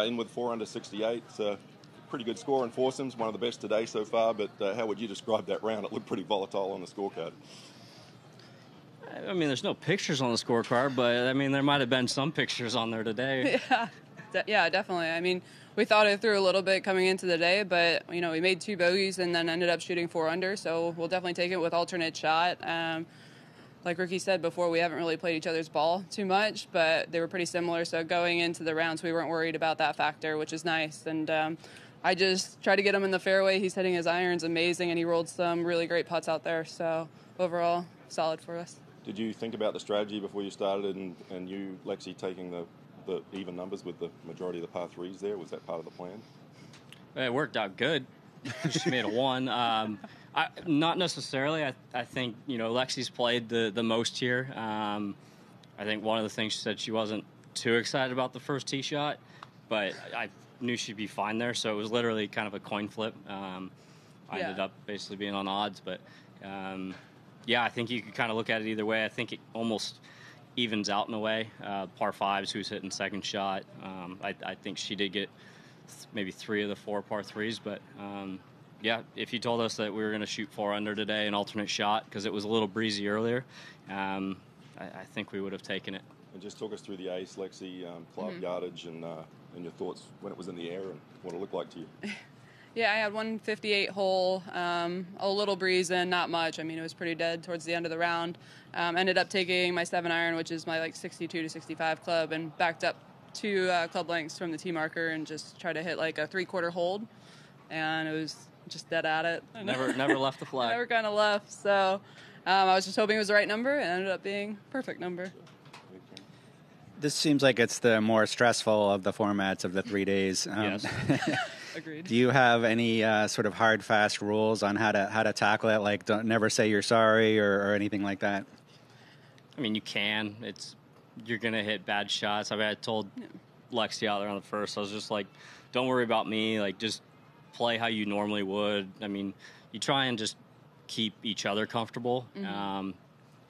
in with 4 under 68. It's a pretty good score in foursomes, one of the best today so far, but how would you describe that round? It looked pretty volatile on the scorecard. I mean, there's no pictures on the scorecard, but, I mean, there might have been some pictures on there today. Yeah, definitely. I mean, we thought it through a little bit coming into the day, but, you know, we made 2 bogeys and then ended up shooting 4 under, so we'll definitely take it with alternate shot. Like Rickie said before, we haven't really played each other's ball too much, but they were pretty similar, so going into the rounds, we weren't worried about that factor, which is nice. And I just tried to get him in the fairway. He's hitting his irons amazing, and he rolled some really great putts out there, so overall, solid for us. Did you think about the strategy before you started, and you, Lexi, taking the even numbers with the majority of the par threes there? Was that part of the plan? It worked out good. She made a 1. Not necessarily. I think, you know, Lexi's played the most here. I think one of the things she said, she wasn't too excited about the first tee shot, but I knew she'd be fine there, so it was literally kind of a coin flip. I ended up basically being on odds, but yeah, I think you could kind of look at it either way. I think it almost evens out in a way. Par 5s, who's hitting second shot. I think she did get maybe 3 of the 4 par 3s, but yeah, if you told us that we were going to shoot 4 under today, an alternate shot, because it was a little breezy earlier, I think we would have taken it. And just talk us through the ace, Lexi, club yardage and your thoughts when it was in the air and what it looked like to you. Yeah, I had 158 hole, a little breeze in, not much. I mean, it was pretty dead towards the end of the round. Ended up taking my 7-iron, which is my like 62 to 65 club, and backed up 2 club lengths from the tee marker and just tried to hit like a 3/4 hold, and it was just dead at it. Never left the flag. Never kind of left. So I was just hoping it was the right number, and it ended up being perfect number. This seems like it's the more stressful of the formats of the 3 days. Yes. Agreed. Do you have any sort of hard, fast rules on how to tackle it? Like, don't never say you're sorry or anything like that? I mean, you can. You're going to hit bad shots. I mean, I told Lexi out there on the first, I was just like, don't worry about me. Like, just play how you normally would. I mean, you try and just keep each other comfortable.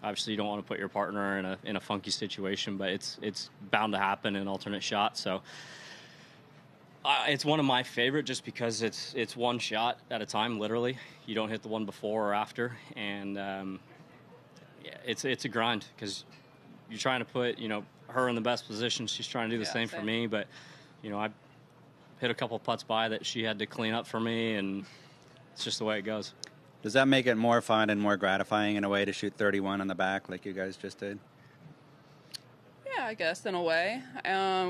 Obviously, you don't want to put your partner in a funky situation, but it's bound to happen in alternate shots. So it's one of my favorite just because it's one shot at a time, literally. You don't hit the one before or after, and it's a grind because you're trying to put her in the best position. She's trying to do the same for me, but I hit a couple putts by that she had to clean up for me, and it's just the way it goes. Does that make it more fun and more gratifying in a way to shoot 31 on the back like you guys just did? Yeah, I guess in a way.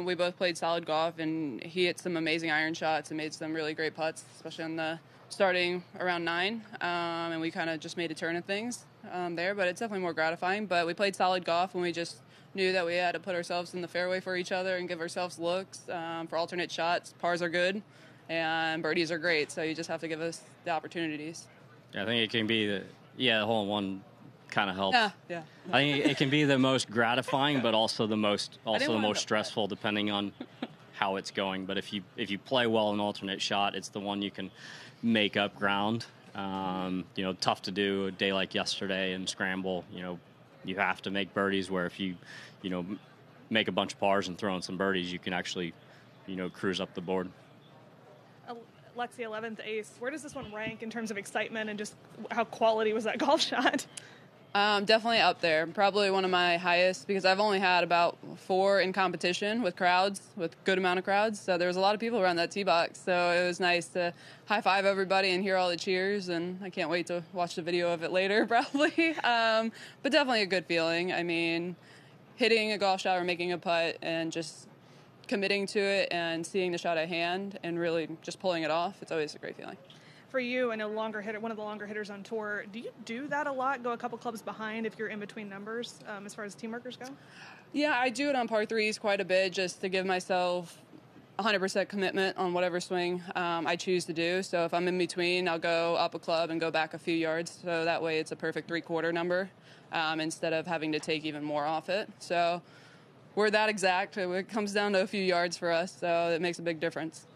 We both played solid golf, and he hit some amazing iron shots and made some really great putts, especially on the starting around 9. And we kind of just made a turn of things there, but it's definitely more gratifying. But we played solid golf, and we just knew that we had to put ourselves in the fairway for each other and give ourselves looks for alternate shots. Pars are good, and birdies are great, so you just have to give us the opportunities. Yeah, I think it can be the hole-in-one kind of helps. Yeah. I think it can be the most gratifying, but also the most stressful, depending on how it's going. But if you play well an alternate shot, it's the one you can make up ground. Tough to do a day like yesterday and scramble. You have to make birdies. Where if you make a bunch of pars and throw in some birdies, you can actually cruise up the board. Lexi, 11th ace. Where does this one rank in terms of excitement and just how quality was that golf shot? Definitely up there. Probably one of my highest because I've only had about 4 in competition with crowds, with good amount of crowds. So there was a lot of people around that tee box. So it was nice to high five everybody and hear all the cheers. And I can't wait to watch the video of it later, probably. But definitely a good feeling. I mean, hitting a golf shot or making a putt and just committing to it and seeing the shot at hand and really just pulling it off, it's always a great feeling. For you, I know one of the longer hitters on tour, do you do that a lot, go a couple clubs behind if you're in between numbers as far as team markers go? Yeah, I do it on par 3s quite a bit just to give myself 100% commitment on whatever swing I choose to do. So if I'm in between, I'll go up a club and go back a few yards. So that way it's a perfect 3/4 number instead of having to take even more off it. So we're that exact. It comes down to a few yards for us, so it makes a big difference.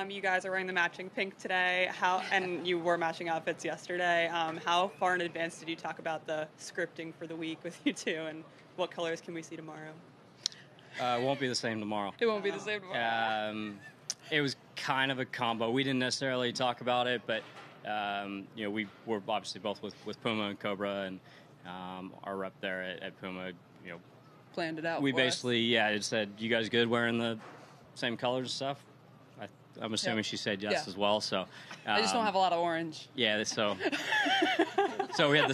You guys are wearing the matching pink today, and you were matching outfits yesterday. How far in advance did you talk about the scripting for the week with you two, and what colors can we see tomorrow? Won't be the same tomorrow. It won't be the same tomorrow. It was kind of a combo. We didn't necessarily talk about it, but we were obviously both with Puma and Cobra, and our rep there at Puma, planned it out. We basically, it said, "You guys good wearing the same colors and stuff?" I'm assuming she said yes as well. So I just don't have a lot of orange. Yeah, so we had the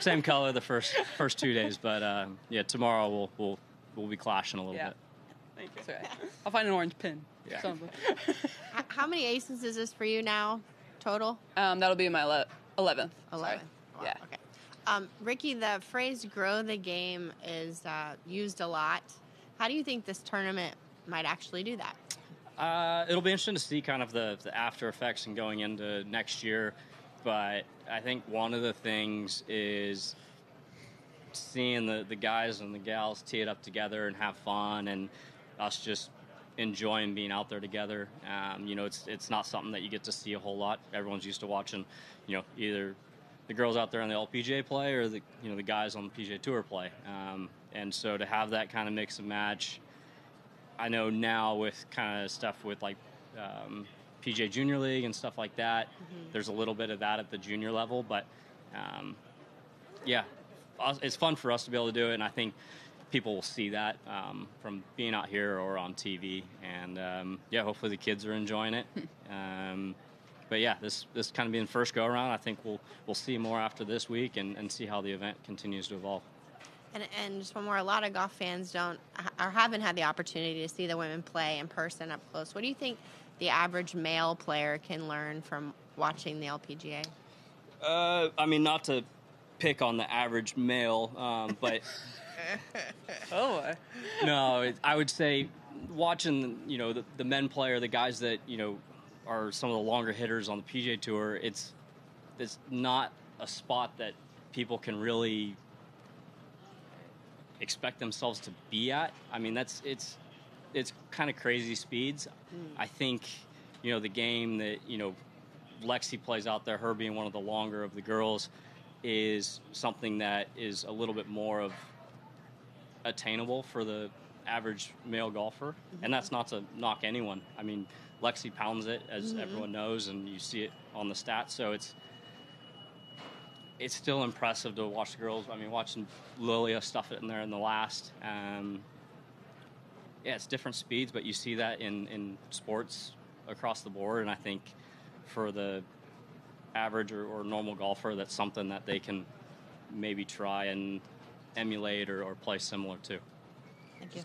same color the first 2 days, but tomorrow we'll be clashing a little bit. Thank you. Sorry. I'll find an orange pin. Yeah. Something. How many aces is this for you now, total? That'll be my 11th. 11. Sorry. Wow, Yeah. Okay. Rickie, the phrase "grow the game" is used a lot. How do you think this tournament might actually do that? It'll be interesting to see kind of the after effects and going into next year, but I think one of the things is seeing the guys and the gals tee it up together and have fun, and us just enjoying being out there together. It's not something that you get to see a whole lot. Everyone's used to watching, either the girls out there on the LPGA play or the guys on the PGA Tour play, and so to have that kind of mix and match. I know now with kind of stuff with like PGA Junior League and stuff like that, there's a little bit of that at the junior level, but it's fun for us to be able to do it, and I think people will see that from being out here or on TV, and hopefully the kids are enjoying it. But this kind of being the first go around, I think we'll see more after this week and see how the event continues to evolve. And just one more, a lot of golf fans haven't had the opportunity to see the women play in person up close. What do you think the average male player can learn from watching the LPGA? Not to pick on the average male, but no, I would say watching the men play or the guys that are some of the longer hitters on the PGA Tour. It's not a spot that people can really expect themselves to be at. I mean, it's kind of crazy speeds. I think the game that Lexi plays out there, her being one of the longer of the girls, is something that is a little bit more of attainable for the average male golfer, and that's not to knock anyone. I mean, Lexi pounds it, as everyone knows, and you see it on the stats, so it's still impressive to watch the girls. I mean, watching Lilia stuff it in there in the last. It's different speeds, but you see that in sports across the board, and I think for the average or normal golfer, that's something that they can maybe try and emulate or play similar to. Thank you.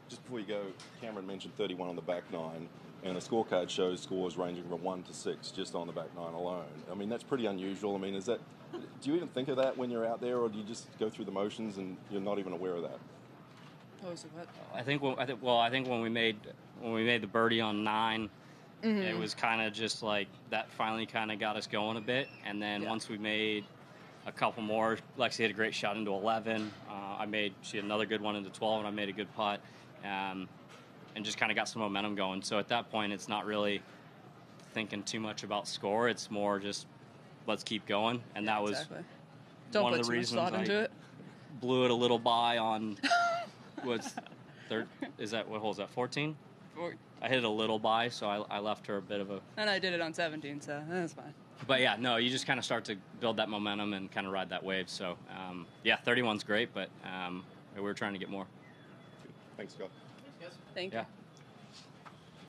Just before you go, Cameron mentioned 31 on the back nine, and the scorecard shows scores ranging from 1 to 6 just on the back nine alone. I mean, that's pretty unusual. I mean, do you even think of that when you're out there, or do you just go through the motions and you're not even aware of that? I think when we made the birdie on 9, it was kind of just like that finally kind of got us going a bit, and then once we made a couple more, Lexi had a great shot into 11. She had another good one into 12, and I made a good putt, and just kind of got some momentum going. So at that point, it's not really thinking too much about score. It's more just let's keep going, and that was one of the reasons I blew it a little by on what's third. Is that what hole is that? 14. I hit it a little by, so I left her a bit of a. And I did it on 17, so that's fine. But you just kind of start to build that momentum and kind of ride that wave. So 31's great, but we were trying to get more. Thanks, Scott. Thank you.